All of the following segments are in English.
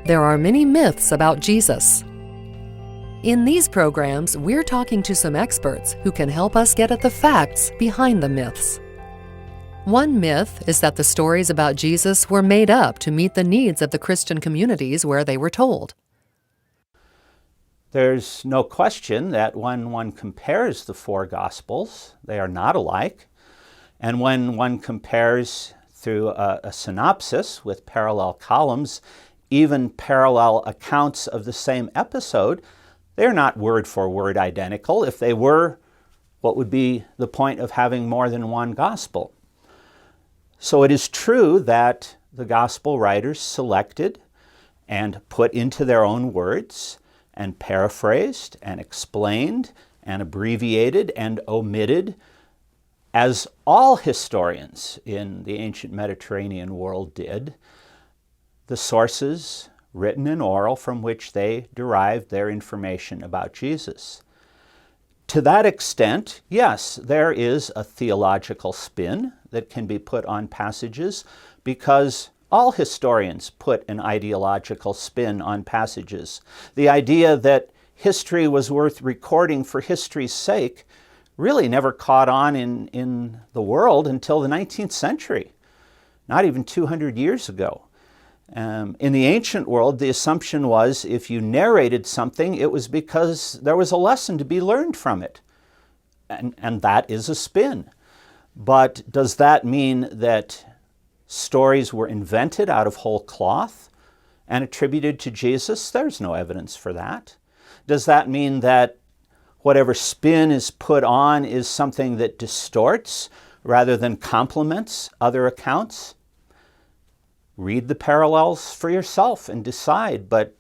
there are many myths about Jesus. In these programs, we're talking to some experts who can help us get at the facts behind the myths. One myth is that the stories about Jesus were made up to meet the needs of the Christian communities where they were told. There's no question that when one compares the four Gospels, they are not alike. And when one compares through a synopsis with parallel columns, even parallel accounts of the same episode, they're not word for word identical. If they were, what would be the point of having more than one gospel? So it is true that the gospel writers selected and put into their own words and paraphrased and explained and abbreviated and omitted, as all historians in the ancient Mediterranean world did, the sources, written and oral, from which they derived their information about Jesus. To that extent, yes, there is a theological spin that can be put on passages because all historians put an ideological spin on passages. The idea that history was worth recording for history's sake really never caught on in the world until the 19th century, not even 200 years ago. In the ancient world, the assumption was if you narrated something, it was because there was a lesson to be learned from it. And that is a spin. But does that mean that stories were invented out of whole cloth and attributed to Jesus? There's no evidence for that. Does that mean that whatever spin is put on is something that distorts rather than complements other accounts? Read the parallels for yourself and decide, but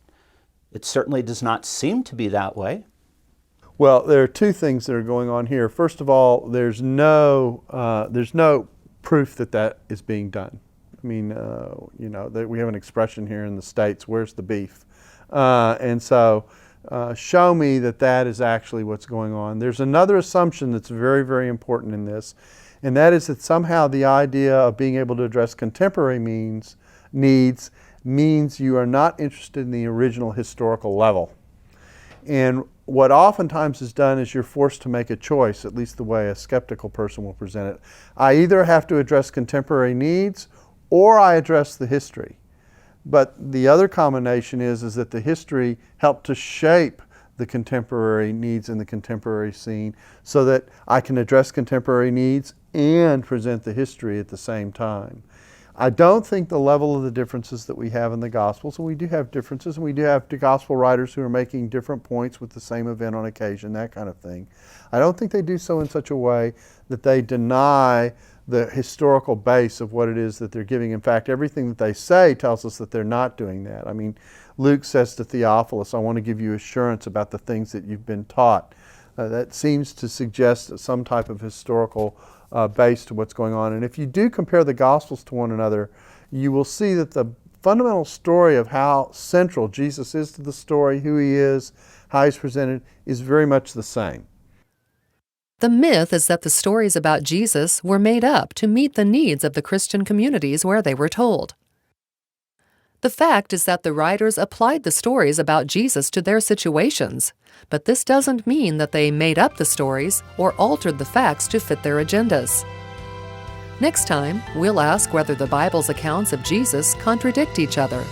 it certainly does not seem to be that way. Well, there are two things that are going on here. First of all, there's no proof that that is being done. I mean, we have an expression here in the States, where's the beef? And so show me that that is actually what's going on. There's another assumption that's very, very important in this, and that is that somehow the idea of being able to address contemporary needs means you are not interested in the original historical level. And what oftentimes is done is you're forced to make a choice, at least the way a skeptical person will present it. I either have to address contemporary needs or I address the history. But the other combination is that the history helped to shape the contemporary needs in the contemporary scene so that I can address contemporary needs and present the history at the same time. I don't think the level of the differences that we have in the Gospels, and we do have differences, and we do have the Gospel writers who are making different points with the same event on occasion, that kind of thing. I don't think they do so in such a way that they deny the historical base of what it is that they're giving. In fact, everything that they say tells us that they're not doing that. I mean, Luke says to Theophilus, I want to give you assurance about the things that you've been taught. That seems to suggest some type of historical base to what's going on. And if you do compare the Gospels to one another, you will see that the fundamental story of how central Jesus is to the story, who he is, how he's presented, is very much the same. The myth is that the stories about Jesus were made up to meet the needs of the Christian communities where they were told. The fact is that the writers applied the stories about Jesus to their situations, but this doesn't mean that they made up the stories or altered the facts to fit their agendas. Next time, we'll ask whether the Bible's accounts of Jesus contradict each other.